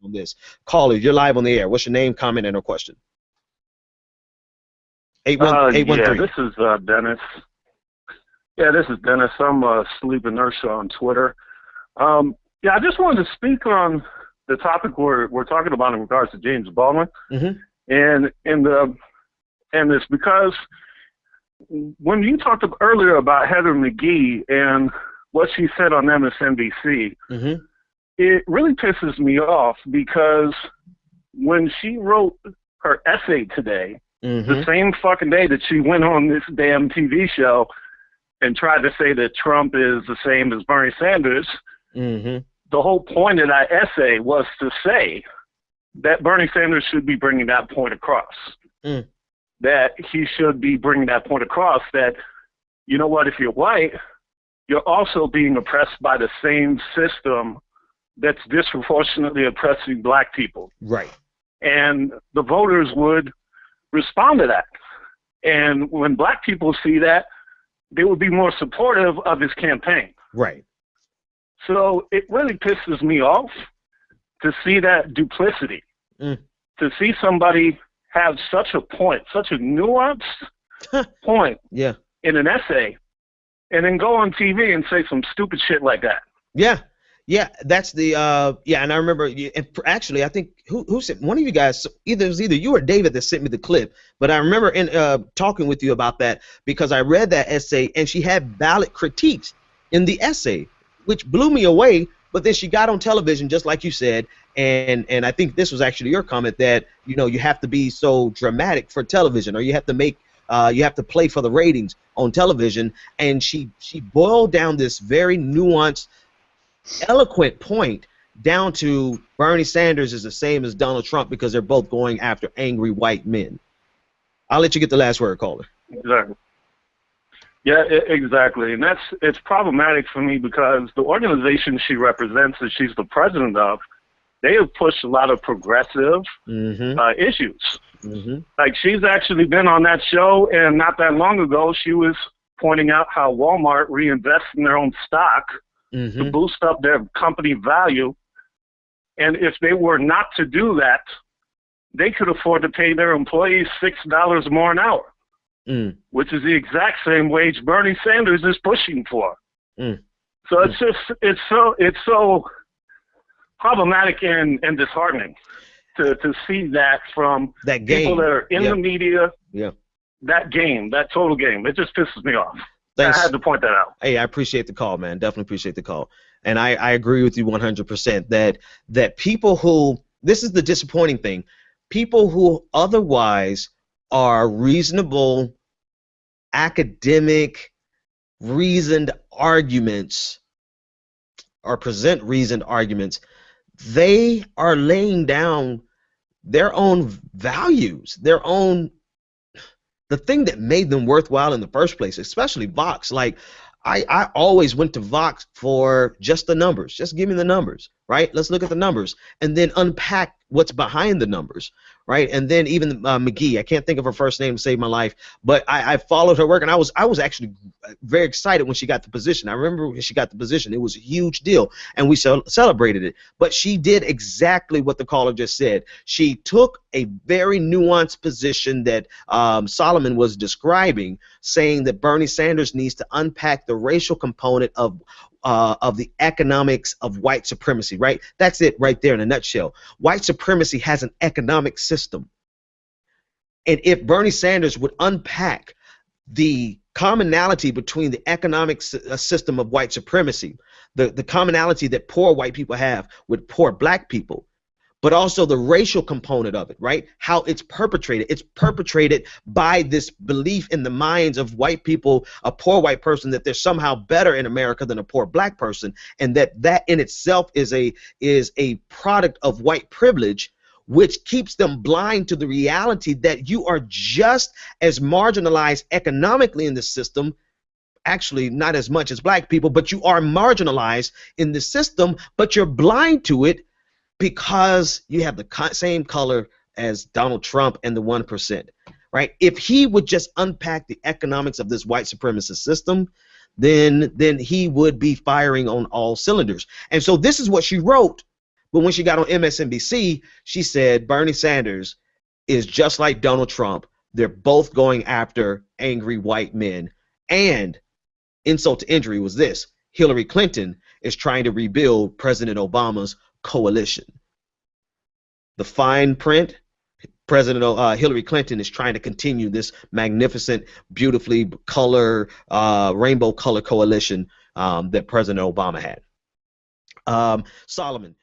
on this. Caller, you're live on the air. What's your name, comment, and or question? 813. This is Dennis. Yeah, this is Dennis. I'm Sleep Inertia on Twitter. I just wanted to speak on the topic we're talking about in regards to James Baldwin. Mm-hmm. And it's because when you talked earlier about Heather McGhee and what she said on MSNBC, mm-hmm. it really pisses me off because when she wrote her essay today, mm-hmm. the same fucking day that she went on this damn TV show and tried to say that Trump is the same as Bernie Sanders, mm-hmm. the whole point of that essay was to say that Bernie Sanders should be bringing that point across. Mm. That he should be bringing that point across that, you know what, if you're white, you're also being oppressed by the same system that's disproportionately oppressing black people. Right. And the voters would respond to that. And when black people see that, they would be more supportive of his campaign. Right. So it really pisses me off to see that duplicity, to see somebody have such a point, such a nuanced point in an essay, and then go on TV and say some stupid shit like that. Yeah. Yeah, that's the and I remember. And actually, I think who said, one of you guys, it was either you or David that sent me the clip. But I remember talking with you about that because I read that essay and she had valid critiques in the essay, which blew me away. But then she got on television, just like you said, and I think this was actually your comment that you have to be so dramatic for television, or you have to make you have to play for the ratings on television. And she boiled down this very nuanced, eloquent point down to Bernie Sanders is the same as Donald Trump because they're both going after angry white men. I'll let you get the last word, caller. Exactly. Yeah, exactly. And it's problematic for me because the organization she represents, that she's the president of, they have pushed a lot of progressive issues. Mm-hmm. Like, she's actually been on that show, and not that long ago, she was pointing out how Walmart reinvests in their own stock to boost up their company value. And if they were not to do that, they could afford to pay their employees $6 more an hour, which is the exact same wage Bernie Sanders is pushing for. So it's so problematic and disheartening to see that from that game. People that are in the media. Yeah. That total game. It just pisses me off. Thanks. I had to point that out. Hey, I appreciate the call, man. Definitely appreciate the call. And I agree with you 100% that people who, this is the disappointing thing, people who otherwise are reasonable, academic, reasoned arguments, or present reasoned arguments, they are laying down their own values, the thing that made them worthwhile in the first place, especially Vox. Like, I always went to Vox for just the numbers. Just give me the numbers, right? Let's look at the numbers and then unpack what's behind the numbers, right? And then even McGhee, I can't think of her first name to save my life, but I followed her work, and I was actually very excited when she got the position. I remember when she got the position. It was a huge deal, and we celebrated it. But she did exactly what the caller just said. She took a very nuanced position that Solomon was describing, saying that Bernie Sanders needs to unpack the racial component of the economics of white supremacy, right? That's it right there in a nutshell. White supremacy has an economic system. And if Bernie Sanders would unpack the commonality between the economic system of white supremacy, the commonality that poor white people have with poor black people, but also the racial component of it, right? How it's perpetrated. It's perpetrated by this belief in the minds of white people, a poor white person, that they're somehow better in America than a poor black person, and that in itself is a product of white privilege, which keeps them blind to the reality that you are just as marginalized economically in the system. Actually, not as much as black people, but you are marginalized in the system, but you're blind to it because you have the same color as Donald Trump and the 1%, right? If he would just unpack the economics of this white supremacist system, then he would be firing on all cylinders. And so this is what she wrote But when she got on MSNBC, she said Bernie Sanders is just like Donald Trump. They're both going after angry white men. And insult to injury was this: Hillary Clinton is trying to rebuild President Obama's coalition. The fine print: President Hillary Clinton is trying to continue this magnificent, beautifully rainbow color coalition that President Obama had. Solomon,